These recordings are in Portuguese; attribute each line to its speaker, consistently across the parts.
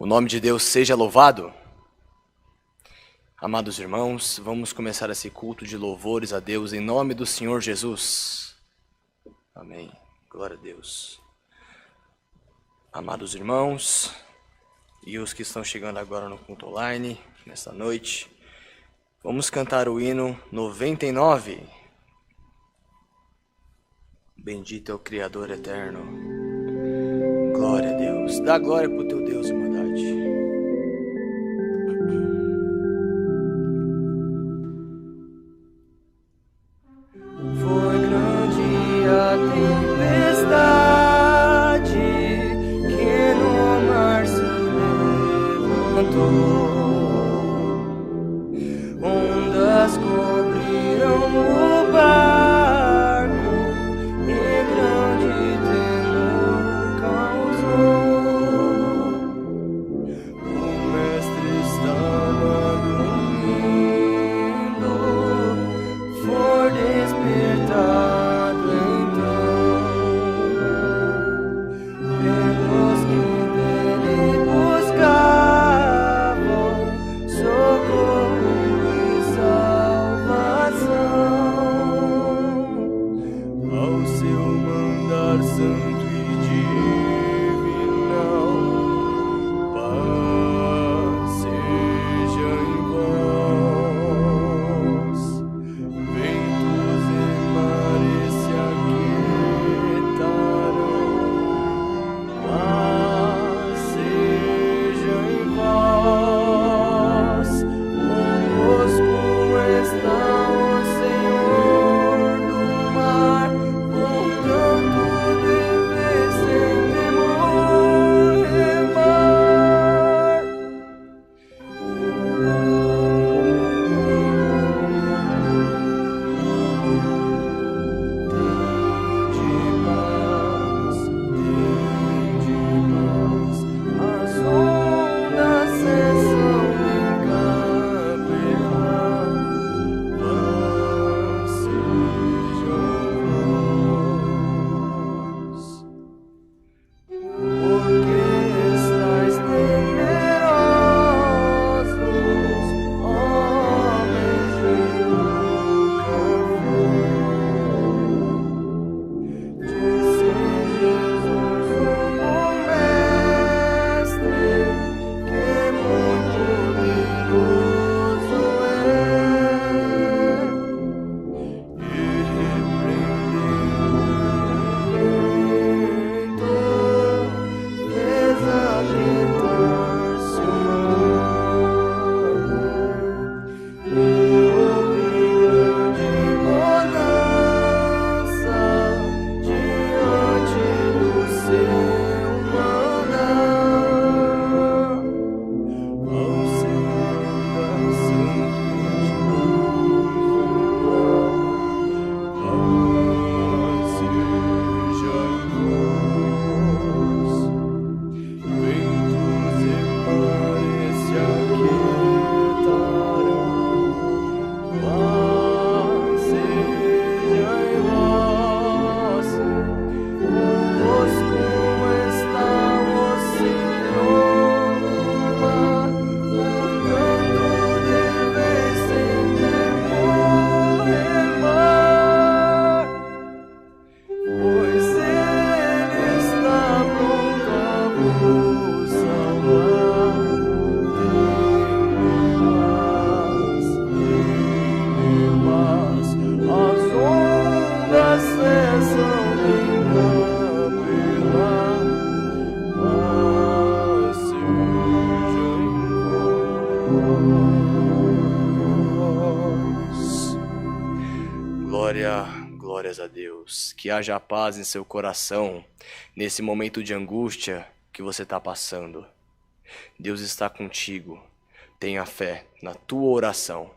Speaker 1: O nome de Deus seja louvado. Amados irmãos, vamos começar esse culto de louvores a Deus em nome do Senhor Jesus. Amém. Glória a Deus. Amados irmãos e os que estão chegando agora no culto online, nesta noite, vamos cantar o hino 99. Bendito é o Criador eterno. Glória a Deus. Dá glória para o teu Deus, irmandade.
Speaker 2: Foi grande a tempestade que no mar se levantou. Ondas cobriram o barco e grande temor causou. O mestre estava dormindo, foi despertado então pelos que dele buscavam socorro e salvação. Ao seu mandar santo e divinal, paz seja em vós. Ventos e mares se aquietarão, paz seja em vós. Convosco está o Senhor do mar, portanto deveis sem temor remar. Tende paz, as ondas cessam de capelar, paz seja vós. Porque estáis temerosos, homens de pouca fé? Disse Jesus, o bom mestre, que muito poderoso é, e repreendendo o vento, fez aquietar-se o mar. E houve grande bonança diante do seu mandar. Ao seu mandar santo e divinal, paz seja em vós. Ventos e mares se aquietarão, paz seja em vós. Convosco está o Senhor do mar, portanto deveis sem temor remar. Pois Ele está pronto a vos salvar. Tenha paz, as ondas cessam de capelar, paz seja em vós.
Speaker 1: Glórias a Deus. Que haja paz em seu coração nesse momento de angústia que você está passando. Deus está contigo. Tenha fé na tua oração.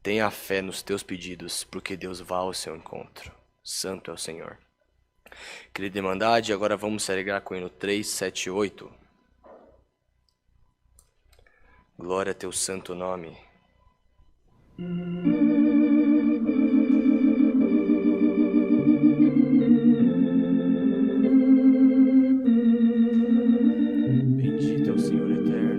Speaker 1: Tenha fé nos teus pedidos, porque Deus vai ao seu encontro. Santo é o Senhor. Querida Irmandade, agora vamos se alegrar com o hino 378. Glória a teu santo nome. Bendito é o Senhor eterno.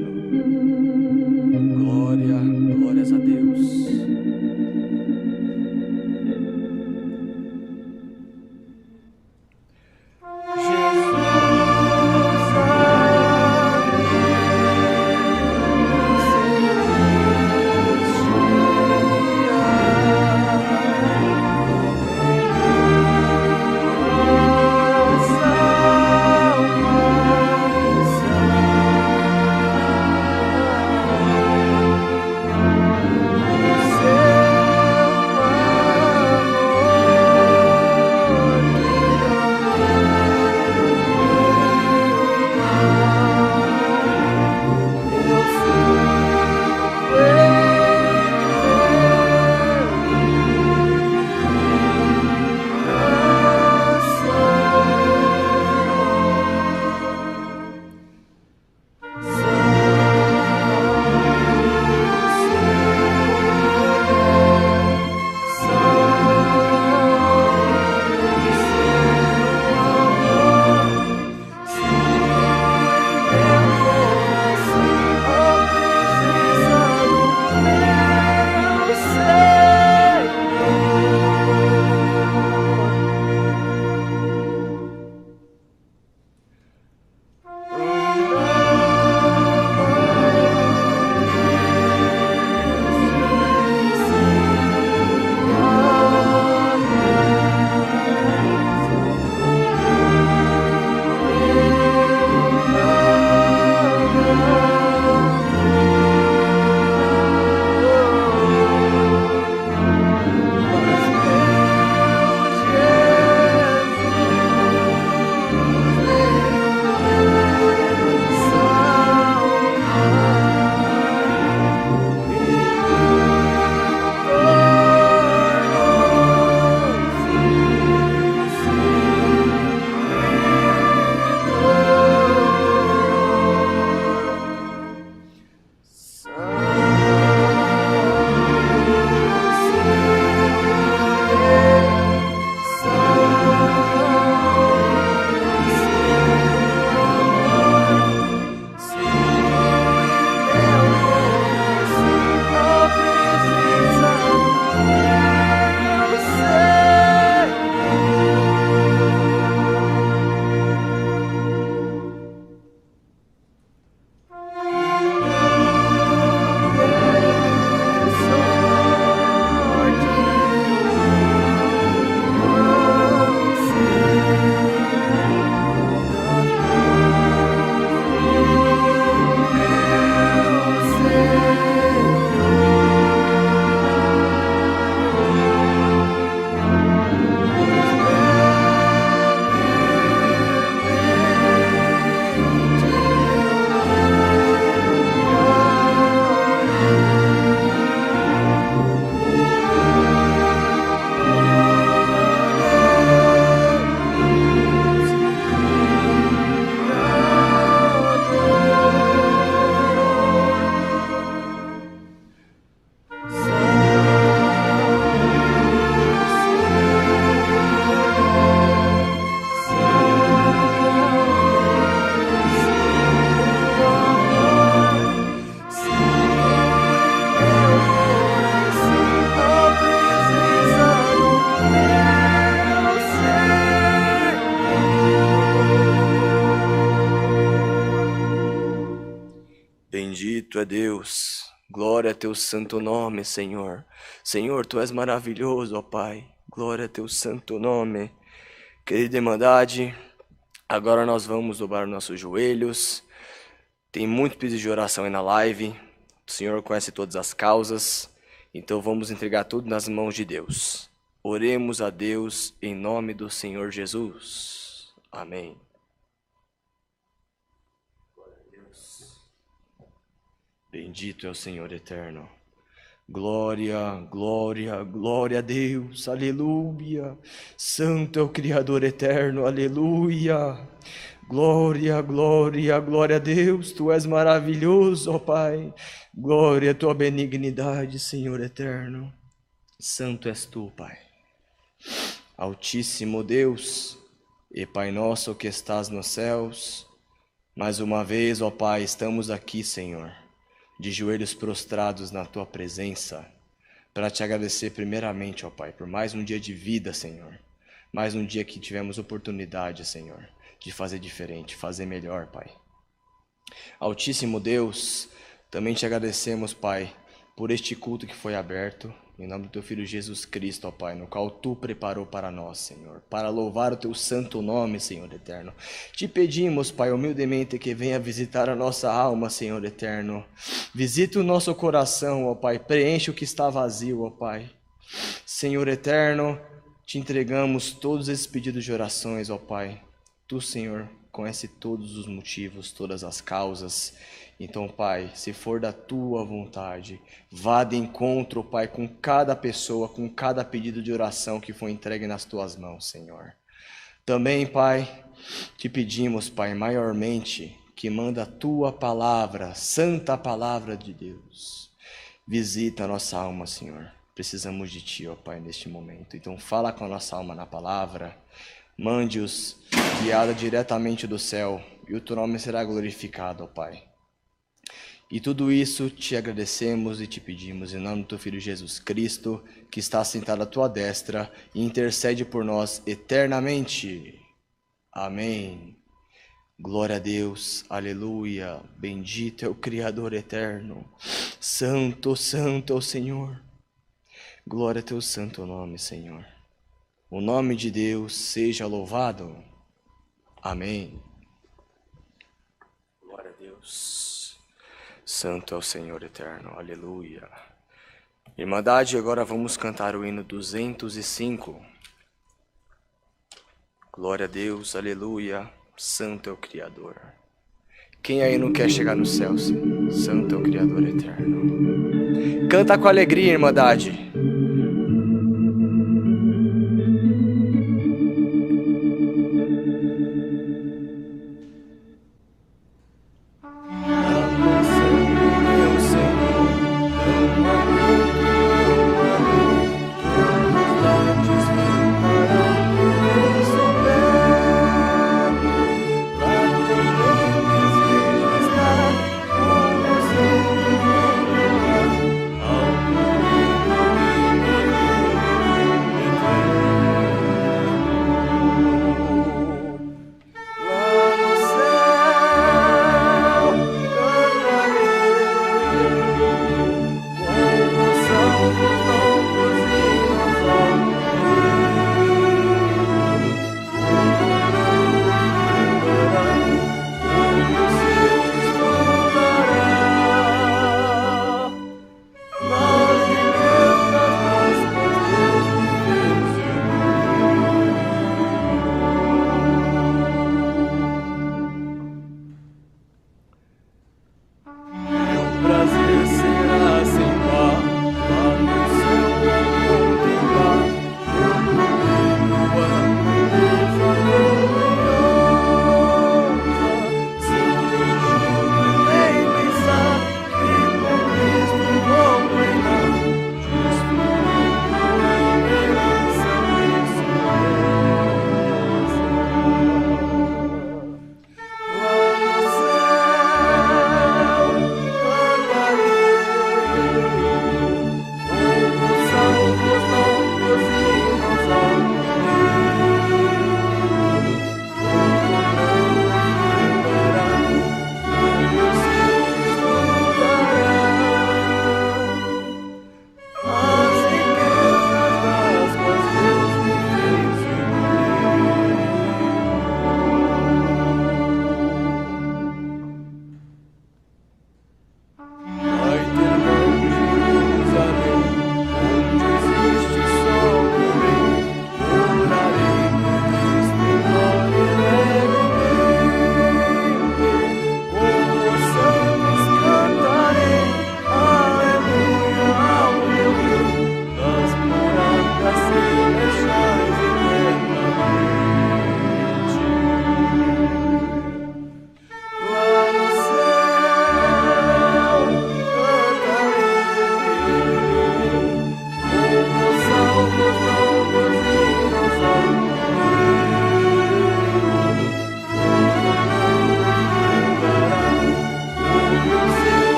Speaker 1: Deus. Glória a teu santo nome, Senhor. Senhor, tu és maravilhoso, ó Pai. Glória a teu santo nome. Querida Irmandade, agora nós vamos dobrar nossos joelhos. Tem muito pedido de oração aí na live. O Senhor conhece todas as causas. Então vamos entregar tudo nas mãos de Deus. Oremos a Deus em nome do Senhor Jesus. Amém. Glória a Deus. Bendito é o Senhor eterno. Glória, glória, glória a Deus, aleluia. Santo é o Criador eterno, aleluia. Glória, glória, glória a Deus, tu és maravilhoso, ó Pai. Glória à tua benignidade, Senhor eterno. Santo és tu, Pai. Altíssimo Deus e Pai nosso que estás nos céus, mais uma vez, ó Pai, estamos aqui, Senhor, de joelhos prostrados na tua presença, para te agradecer primeiramente, ó Pai, por mais um dia de vida, Senhor. Mais um dia que tivemos oportunidade, Senhor, de fazer diferente, fazer melhor, Pai. Altíssimo Deus, também te agradecemos, Pai, por este culto que foi aberto, em nome do teu Filho Jesus Cristo, ó Pai, no qual tu preparou para nós, Senhor, para louvar o teu santo nome, Senhor eterno. Te pedimos, Pai, humildemente que venha visitar a nossa alma, Senhor eterno. Visita o nosso coração, ó Pai, preenche o que está vazio, ó Pai. Senhor eterno, te entregamos todos esses pedidos de orações, ó Pai. Tu, Senhor, conhece todos os motivos, todas as causas. Então, Pai, se for da tua vontade, vá de encontro, Pai, com cada pessoa, com cada pedido de oração que foi entregue nas tuas mãos, Senhor. Também, Pai, te pedimos, Pai, maiormente, que manda a tua palavra, santa palavra de Deus. Visita a nossa alma, Senhor. Precisamos de ti, ó Pai, neste momento. Então, fala com a nossa alma na palavra. Mande-os guiada diretamente do céu, e o teu nome será glorificado, ó Pai. E tudo isso te agradecemos e te pedimos em nome do teu Filho Jesus Cristo, que está sentado à tua destra e intercede por nós eternamente. Amém. Glória a Deus, aleluia. Bendito é o Criador eterno. Santo, santo é o Senhor. Glória a teu santo nome, Senhor. O nome de Deus seja louvado. Amém. Glória a Deus. Santo é o Senhor eterno. Aleluia. Irmandade, agora vamos cantar o hino 205. Glória a Deus, aleluia. Santo é o Criador. Quem aí não quer chegar no céu? Santo é o Criador eterno. Canta com alegria, Irmandade.
Speaker 2: Ao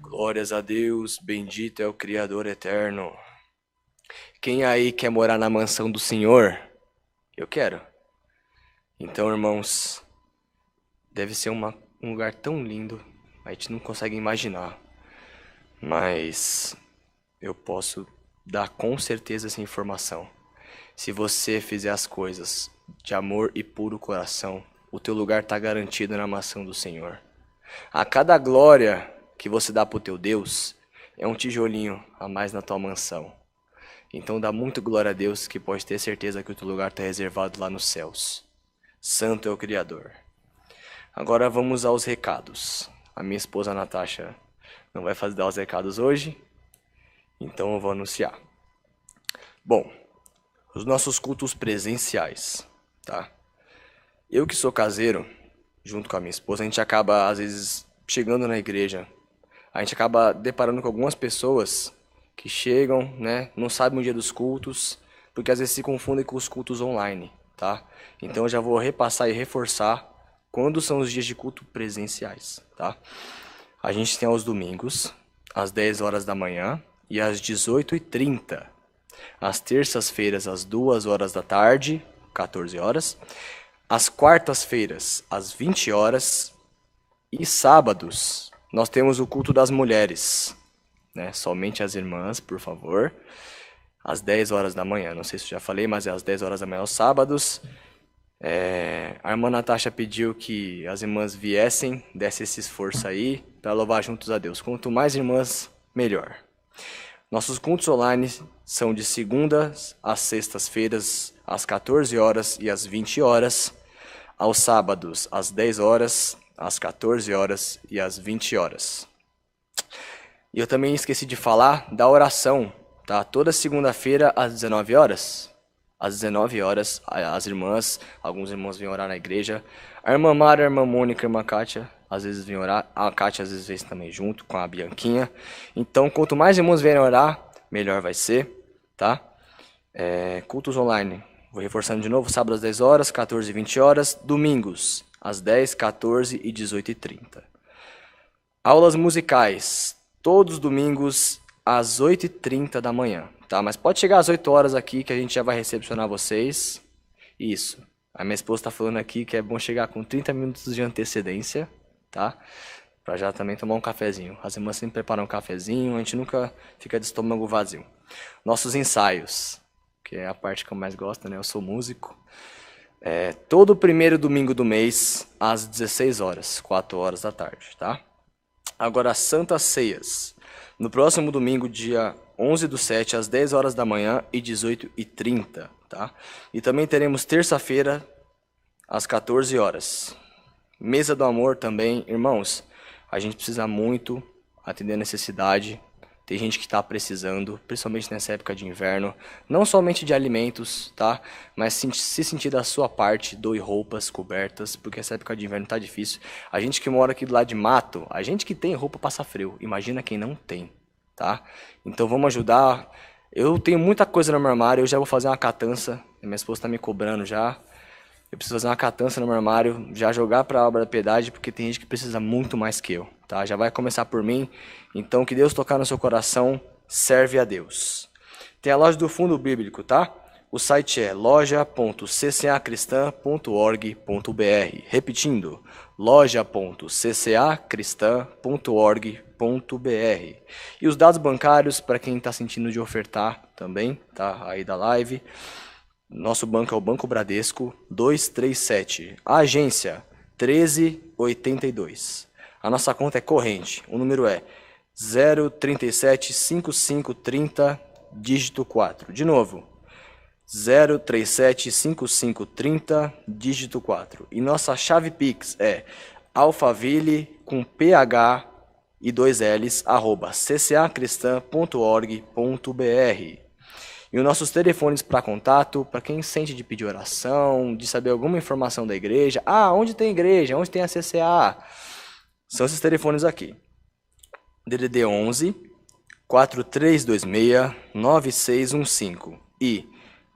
Speaker 1: Glórias a Deus, bendito é o Criador eterno. Quem aí quer morar na mansão do Senhor? Eu quero. Então, irmãos, deve ser um lugar tão lindo, a gente não consegue imaginar. Mas eu posso dar com certeza essa informação. Se você fizer as coisas de amor e puro coração, o teu lugar está garantido na mansão do Senhor. A cada glória que você dá para o teu Deus, é um tijolinho a mais na tua mansão. Então dá muito glória a Deus, que pode ter certeza que o teu lugar está reservado lá nos céus. Santo é o Criador. Agora vamos aos recados. A minha esposa Natasha não vai dar os recados hoje, então eu vou anunciar. Bom, os nossos cultos presenciais, tá? Eu que sou caseiro, junto com a minha esposa, a gente acaba às vezes chegando na igreja, a gente acaba deparando com algumas pessoas que chegam, né, não sabem o dia dos cultos, porque às vezes se confundem com os cultos online, tá? Então eu já vou repassar e reforçar quando são os dias de culto presenciais, tá? A gente tem aos domingos, às 10 horas da manhã e às 18h30. Às terças-feiras, às 2 horas da tarde, 14 horas. Às quartas-feiras, às 20 horas. E sábados, nós temos o culto das mulheres, né? Somente as irmãs, por favor, às 10 horas da manhã. Não sei se eu já falei, mas é às 10 horas da manhã aos sábados. A irmã Natasha pediu que as irmãs viessem, desse esse esforço aí, para louvar juntos a Deus. Quanto mais irmãs, melhor. Nossos cultos online são de segundas às sextas-feiras, às 14 horas e às 20 horas. Aos sábados, às 10 horas, às 14 horas e às 20 horas. E eu também esqueci de falar da oração, tá? Toda segunda-feira às 19 horas. Às 19 horas, as irmãs, alguns irmãos vêm orar na igreja. A irmã Mara, a irmã Mônica, a irmã Kátia, às vezes vêm orar. A Kátia às vezes vem também junto com a Bianquinha. Então, quanto mais irmãos vierem orar, melhor vai ser, tá? Cultos online. Vou reforçando de novo, sábado às 10 horas, 14 e 20 horas. Domingos, às 10, 14 e 18h30. Aulas musicais, todos os domingos, às 8h30 da manhã, tá? Mas pode chegar às 8 horas aqui que a gente já vai recepcionar vocês. Isso. A minha esposa está falando aqui que é bom chegar com 30 minutos de antecedência, tá? Para já também tomar um cafezinho. As irmãs sempre preparam um cafezinho, a gente nunca fica de estômago vazio. Nossos ensaios, que é a parte que eu mais gosto, né? Eu sou músico. Todo primeiro domingo do mês, às 16 horas, 4 horas da tarde, tá? Agora, Santas Ceias. No próximo domingo, dia 11/7, às 10 horas da manhã e 18h30, tá? E também teremos terça-feira, às 14 horas. Mesa do Amor também. Irmãos, a gente precisa muito atender a necessidade. Tem gente que está precisando, principalmente nessa época de inverno, não somente de alimentos, tá? Mas se sentir da sua parte, doe roupas, cobertas, porque essa época de inverno tá difícil. A gente que mora aqui do lado de mato, a gente que tem roupa passa frio, imagina quem não tem, tá? Então vamos ajudar. Eu tenho muita coisa no meu armário, eu já vou fazer uma catança, minha esposa está me cobrando já. Eu preciso fazer uma catança no meu armário, já jogar para a obra da piedade, porque tem gente que precisa muito mais que eu, tá? Já vai começar por mim, então que Deus tocar no seu coração, serve a Deus. Tem a loja do Fundo Bíblico, tá? O site é loja.ccacristã.org.br. Repetindo, loja.ccacristã.org.br. E os dados bancários, para quem está sentindo de ofertar também, tá? Aí da live. Nosso banco é o Banco Bradesco 237, a agência 1382. A nossa conta é corrente, o número é 037 5530 dígito 4. De novo, 037 5530 dígito 4. E nossa chave Pix é alphaville com ph e 2 L's @ccacristã.org.br. E os nossos telefones para contato, para quem sente de pedir oração, de saber alguma informação da igreja. Ah, onde tem igreja? Onde tem a CCA? São esses telefones aqui. DDD 11 4326 9615 e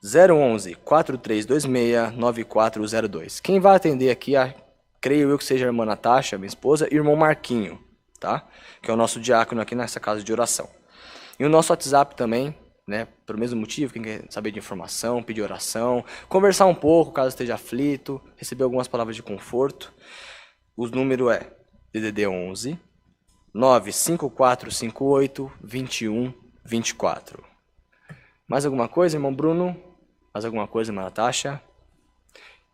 Speaker 1: 011 4326 9402. Quem vai atender aqui, creio eu que seja a irmã Natasha, minha esposa, e o irmão Marquinho, tá? Que é o nosso diácono aqui nessa casa de oração. E o nosso WhatsApp também, né? Pelo mesmo motivo, quem quer saber de informação, pedir oração, conversar um pouco caso esteja aflito, receber algumas palavras de conforto. O número é DDD 11 95458 2124. Mais alguma coisa, irmão Bruno? Mais alguma coisa, irmã Natasha?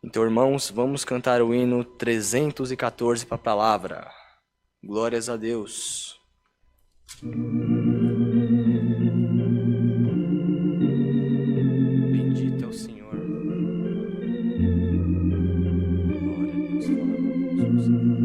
Speaker 1: Então, irmãos, vamos cantar o hino 314 para a palavra. Glórias a Deus. Bendito é o Senhor. Glória a Deus. Fala com Jesus.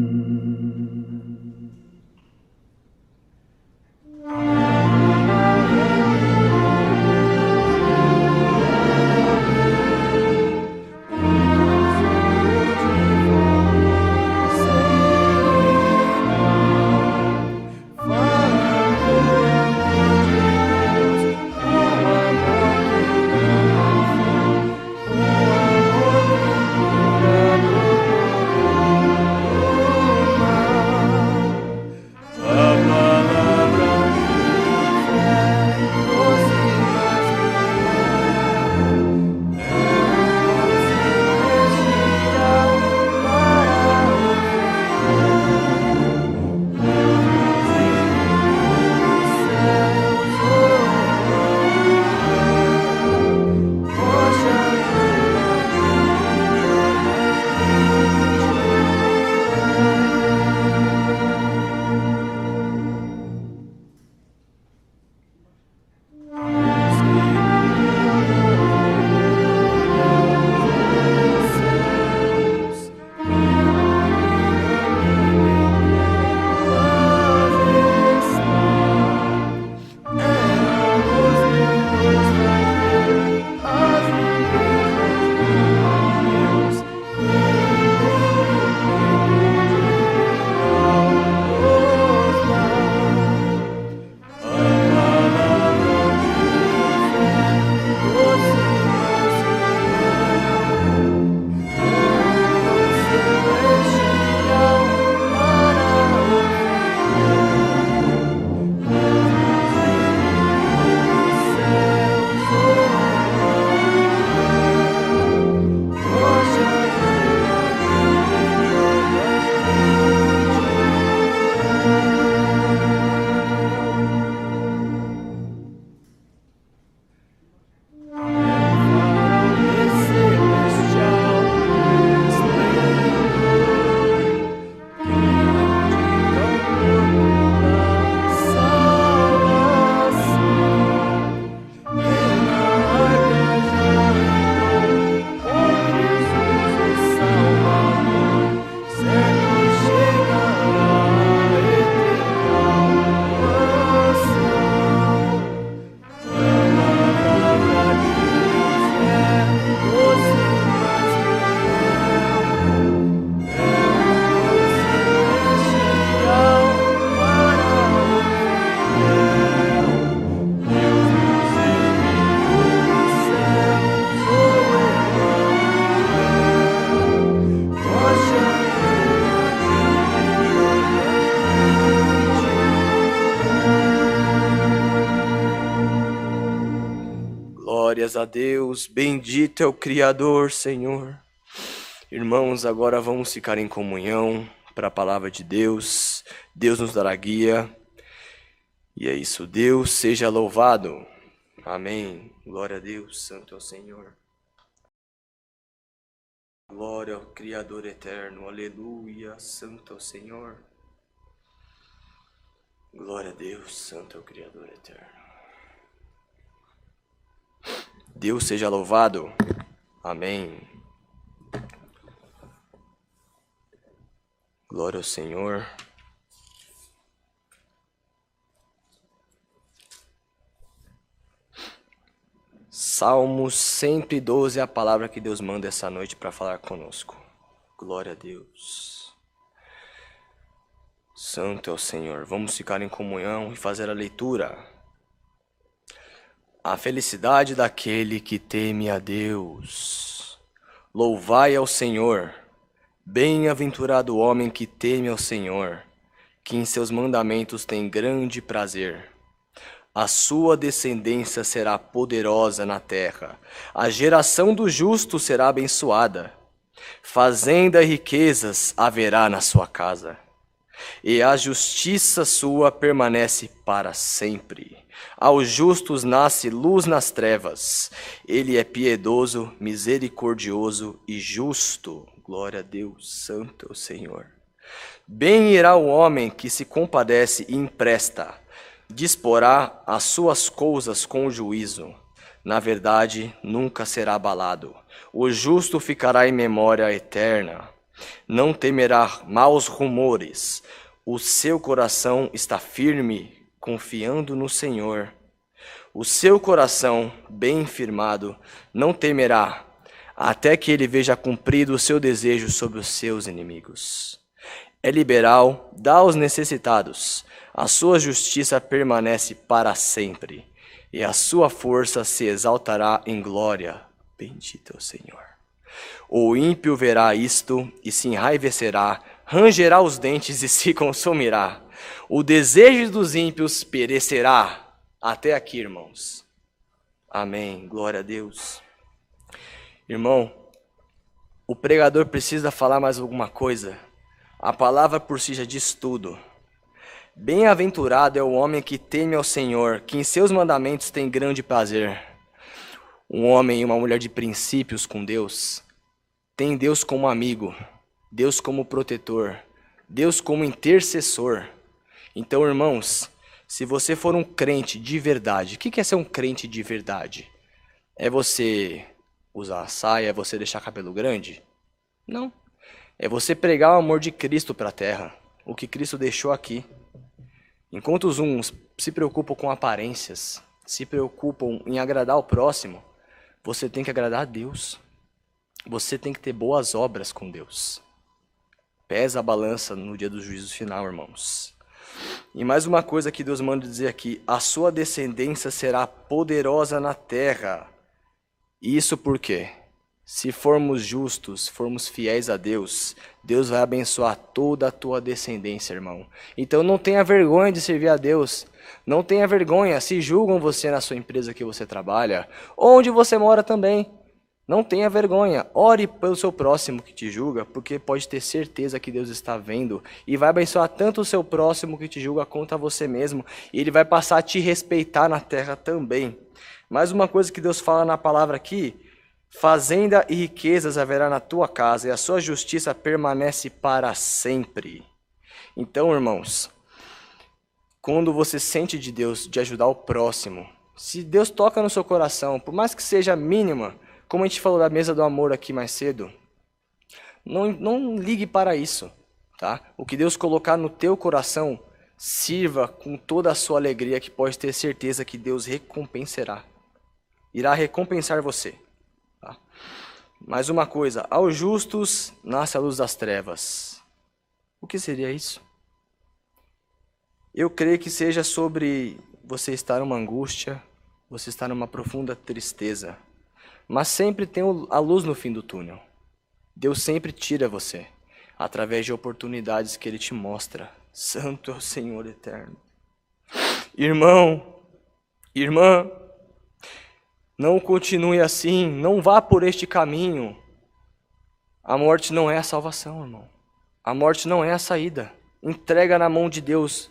Speaker 1: Glórias a Deus, bendito é o Criador, Senhor. Irmãos, agora vamos ficar em comunhão para a palavra de Deus. Deus nos dará guia. E é isso, Deus seja louvado. Amém. Glória a Deus, santo é o Senhor. Glória ao Criador eterno, aleluia, santo é o Senhor. Glória a Deus, santo é o Criador eterno. Deus seja louvado. Amém. Glória ao Senhor. Salmos 112 é a palavra que Deus manda essa noite para falar conosco. Glória a Deus. Santo é o Senhor. Vamos ficar em comunhão e fazer a leitura. A felicidade daquele que teme a Deus. Louvai ao Senhor. Bem-aventurado o homem que teme ao Senhor, que em seus mandamentos tem grande prazer. A sua descendência será poderosa na terra. A geração do justo será abençoada. Fazenda e riquezas haverá na sua casa. E a justiça sua permanece para sempre. Aos justos nasce luz nas trevas. Ele é piedoso, misericordioso e justo. Glória a Deus, santo é o Senhor. Bem irá o homem que se compadece e empresta. Disporá as suas coisas com juízo. Na verdade, nunca será abalado. O justo ficará em memória eterna. Não temerá maus rumores. O seu coração está firme, confiando no Senhor. O seu coração, bem firmado, não temerá, até que ele veja cumprido o seu desejo sobre os seus inimigos. É liberal, dá aos necessitados. A sua justiça permanece para sempre, e a sua força se exaltará em glória. Bendito é o Senhor. O ímpio verá isto e se enraivecerá, rangerá os dentes e se consumirá. O desejo dos ímpios perecerá. Até aqui, irmãos. Amém. Glória a Deus. Irmão, o pregador precisa falar mais alguma coisa? A palavra por si já diz tudo. Bem-aventurado é o homem que teme ao Senhor, que em seus mandamentos tem grande prazer. Um homem e uma mulher de princípios com Deus, tem Deus como amigo, Deus como protetor, Deus como intercessor. Então, irmãos, se você for um crente de verdade, o que é ser um crente de verdade? É você usar saia, é você deixar cabelo grande? Não. É você pregar o amor de Cristo para a terra, o que Cristo deixou aqui. Enquanto os uns se preocupam com aparências, se preocupam em agradar o próximo, você tem que agradar a Deus. Você tem que ter boas obras com Deus. Pesa a balança no dia do juízo final, irmãos. E mais uma coisa que Deus manda dizer aqui: a sua descendência será poderosa na terra. Isso por quê? Se formos justos, formos fiéis a Deus, Deus vai abençoar toda a tua descendência, irmão. Então não tenha vergonha de servir a Deus. Não tenha vergonha se julgam você na sua empresa que você trabalha, onde você mora também. Não tenha vergonha. Ore pelo seu próximo que te julga, porque pode ter certeza que Deus está vendo e vai abençoar tanto o seu próximo que te julga quanto a você mesmo. E Ele vai passar a te respeitar na terra também. Mais uma coisa que Deus fala na palavra aqui: fazenda e riquezas haverá na tua casa, e a sua justiça permanece para sempre. Então, irmãos, quando você sente de Deus de ajudar o próximo, se Deus toca no seu coração, por mais que seja mínima, como a gente falou da mesa do amor aqui mais cedo, não ligue para isso, tá? O que Deus colocar no teu coração, sirva com toda a sua alegria, que pode ter certeza que Deus recompensará. Irá recompensar você. Tá? Mais uma coisa: aos justos nasce a luz das trevas. O que seria isso? Eu creio que seja sobre você estar numa angústia, você estar numa profunda tristeza, mas sempre tem a luz no fim do túnel. Deus sempre tira você, através de oportunidades que Ele te mostra. Santo é o Senhor eterno. Irmão, irmã, não continue assim, não vá por este caminho. A morte não é a salvação, irmão. A morte não é a saída. Entrega na mão de Deus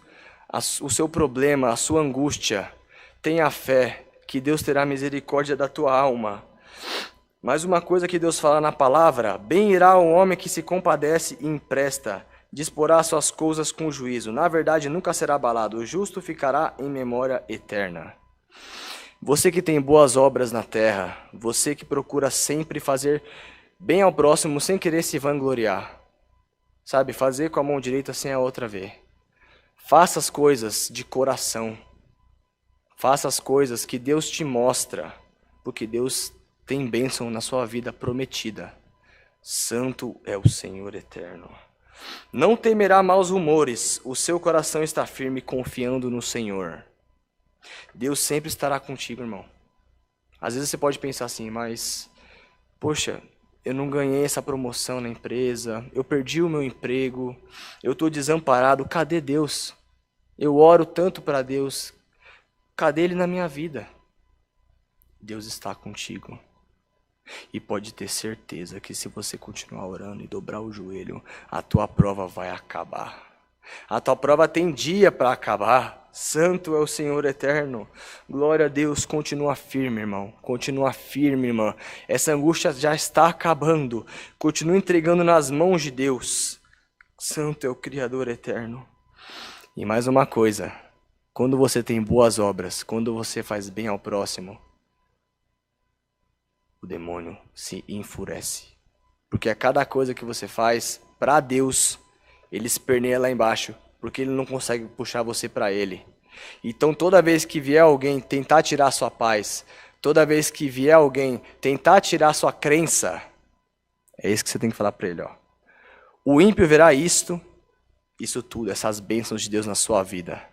Speaker 1: o seu problema, a sua angústia. Tenha fé que Deus terá misericórdia da tua alma. Mais uma coisa que Deus fala na palavra: bem irá o homem que se compadece e empresta, disporá suas coisas com juízo. Na verdade, nunca será abalado. O justo ficará em memória eterna. Você que tem boas obras na terra, você que procura sempre fazer bem ao próximo sem querer se vangloriar, sabe, fazer com a mão direita sem a outra ver. Faça as coisas de coração. Faça as coisas que Deus te mostra. porque Deus tem bênção na sua vida prometida. Santo é o Senhor eterno. Não temerá maus rumores, o seu coração está firme confiando no Senhor. Deus sempre estará contigo, irmão. Às vezes você pode pensar assim, mas, poxa, eu não ganhei essa promoção na empresa, eu perdi o meu emprego, eu estou desamparado, cadê Deus? Eu oro tanto para Deus, cadê Ele na minha vida? Deus está contigo. E pode ter certeza que se você continuar orando e dobrar o joelho, a tua prova vai acabar. A tua prova tem dia para acabar. Santo é o Senhor eterno. Glória a Deus, continua firme, irmão. Continua firme, irmã. Essa angústia já está acabando. Continua entregando nas mãos de Deus. Santo é o Criador eterno. E mais uma coisa, quando você tem boas obras, quando você faz bem ao próximo, o demônio se enfurece. Porque a cada coisa que você faz para Deus, ele esperneia lá embaixo, porque ele não consegue puxar você para ele. Então toda vez que vier alguém tentar tirar sua paz, toda vez que vier alguém tentar tirar sua crença, é isso que você tem que falar para ele, ó. O ímpio verá isso tudo, essas bênçãos de Deus na sua vida.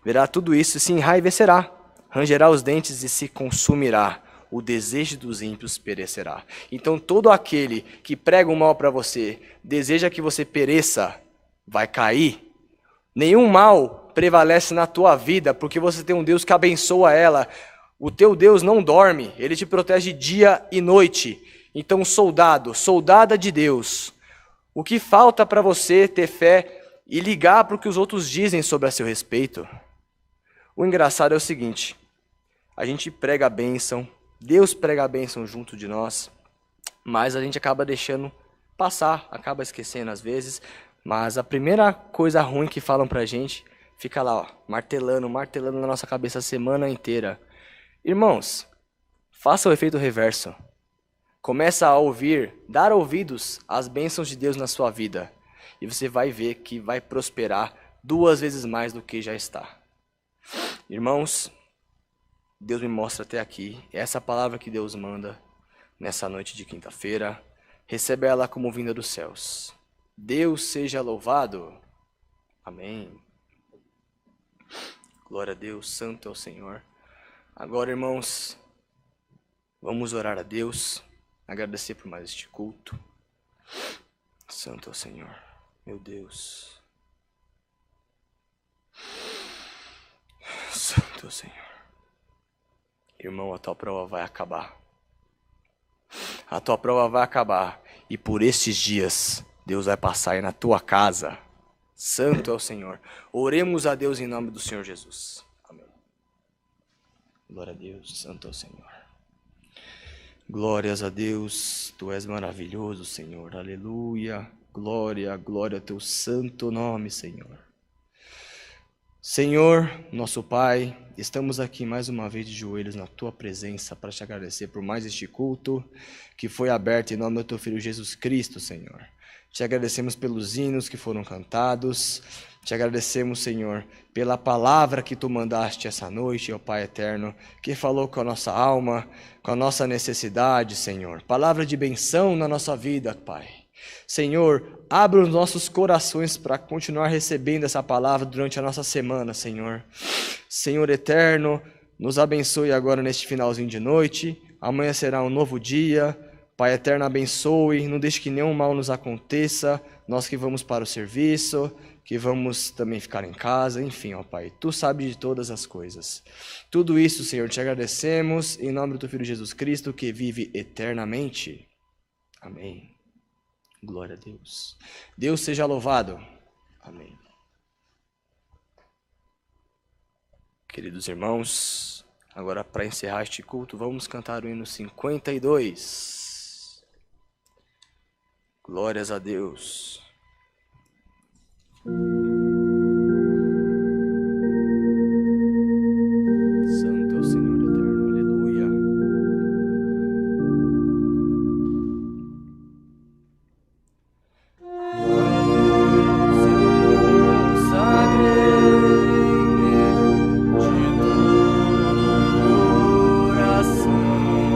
Speaker 1: Verá tudo isso e se enraivecerá, rangerá os dentes e se consumirá. O desejo dos ímpios perecerá. Então todo aquele que prega o mal para você, deseja que você pereça, vai cair. Nenhum mal prevalece na tua vida, porque você tem um Deus que abençoa ela. O teu Deus não dorme, ele te protege dia e noite. Então soldado, soldada de Deus, o que falta para você ter fé e ligar para o que os outros dizem sobre a seu respeito? O engraçado é o seguinte, a gente prega a bênção, Deus prega a bênção junto de nós, mas a gente acaba deixando passar, acaba esquecendo às vezes, mas a primeira coisa ruim que falam pra gente, fica lá, ó, martelando na nossa cabeça a semana inteira. Irmãos, faça o efeito reverso. Começa a ouvir, dar ouvidos às bênçãos de Deus na sua vida, e você vai ver que vai prosperar 2 vezes mais do que já está. Irmãos, Deus me mostra até aqui, essa palavra que Deus manda nessa noite de quinta-feira, recebe ela como vinda dos céus. Deus seja louvado. Amém. Glória a Deus, santo é o Senhor. Agora, irmãos, vamos orar a Deus, agradecer por mais este culto. Santo é o Senhor, meu Deus. Santo é o Senhor. Irmão, a tua prova vai acabar. A tua prova vai acabar. E por estes dias, Deus vai passar aí na tua casa. Santo é o Senhor. Oremos a Deus em nome do Senhor Jesus. Amém. Glória a Deus, santo é o Senhor. Glórias a Deus, tu és maravilhoso, Senhor. Aleluia. Glória, glória ao teu santo nome, Senhor. Senhor, nosso Pai, estamos aqui mais uma vez de joelhos na Tua presença para te agradecer por mais este culto que foi aberto em nome do Teu Filho Jesus Cristo, Senhor. Te agradecemos pelos hinos que foram cantados, te agradecemos, Senhor, pela palavra que Tu mandaste essa noite, ó Pai eterno, que falou com a nossa alma, com a nossa necessidade, Senhor. Palavra de benção na nossa vida, Pai. Senhor, abra os nossos corações para continuar recebendo essa palavra durante a nossa semana, Senhor. Senhor eterno, nos abençoe agora neste finalzinho de noite. Amanhã será um novo dia. Pai eterno, abençoe, não deixe que nenhum mal nos aconteça. Nós que vamos para o serviço, que vamos também ficar em casa, enfim, ó Pai, Tu sabes de todas as coisas. Tudo isso, Senhor, te agradecemos, em nome do Teu Filho Jesus Cristo, que vive eternamente. Amém. Glória a Deus. Deus seja louvado. Amém. Queridos irmãos, agora para encerrar este culto, vamos cantar o hino 52. Glórias a Deus. Santo é o Senhor eterno, aleluia. Coração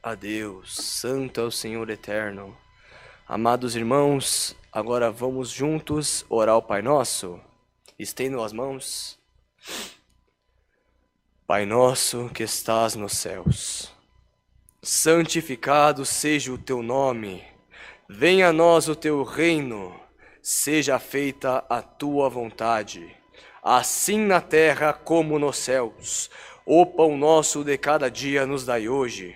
Speaker 1: a Deus. Santo é o Senhor eterno. Amados irmãos, agora vamos juntos orar o Pai Nosso. Estendam as mãos. Pai nosso que estás nos céus, santificado seja o teu nome. Venha a nós o teu reino. Seja feita a tua vontade, assim na terra como nos céus. O pão nosso de cada dia nos dai hoje.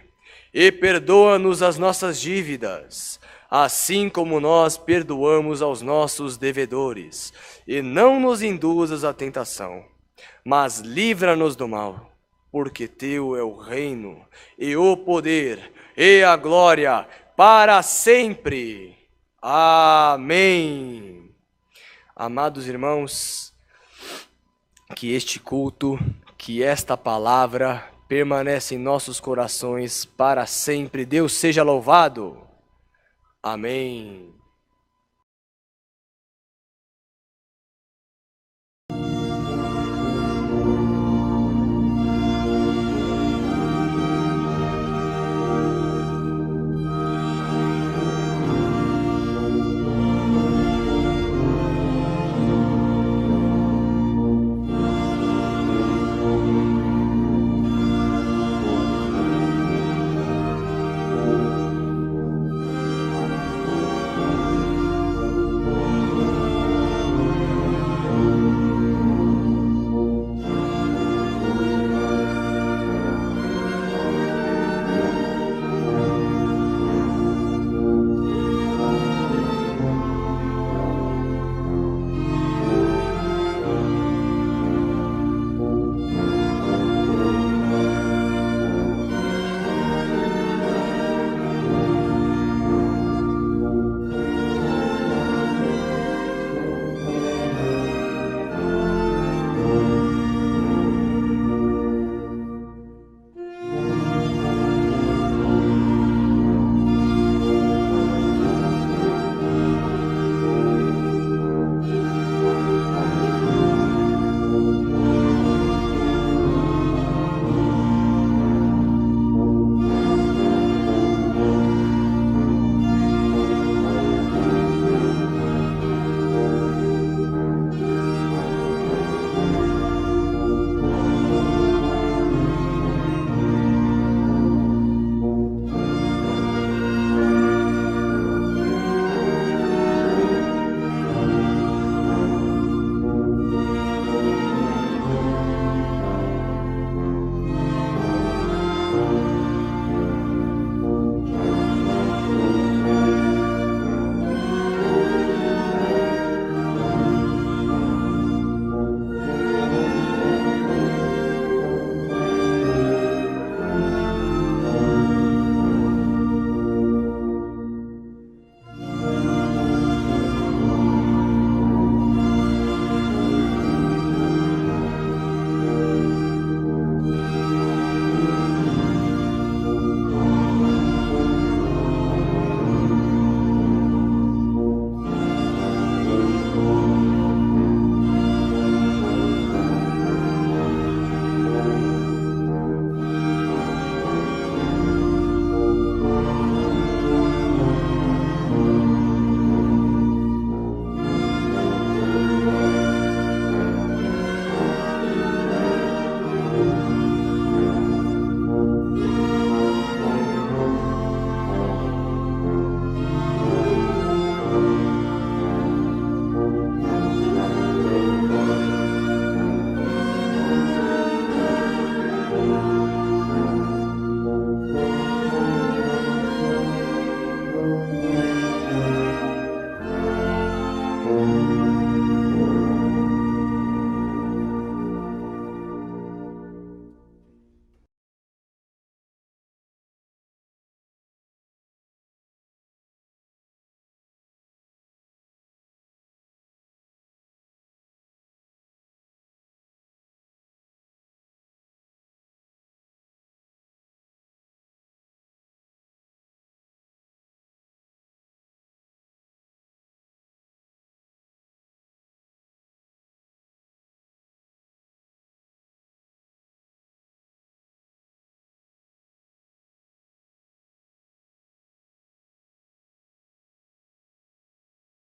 Speaker 1: E perdoa-nos as nossas dívidas, assim como nós perdoamos aos nossos devedores. E não nos induzas à tentação, mas livra-nos do mal, porque teu é o reino, e o poder, e a glória, para sempre. Amém. Amados irmãos, que este culto, que esta palavra permanece em nossos corações para sempre. Deus seja louvado. Amém.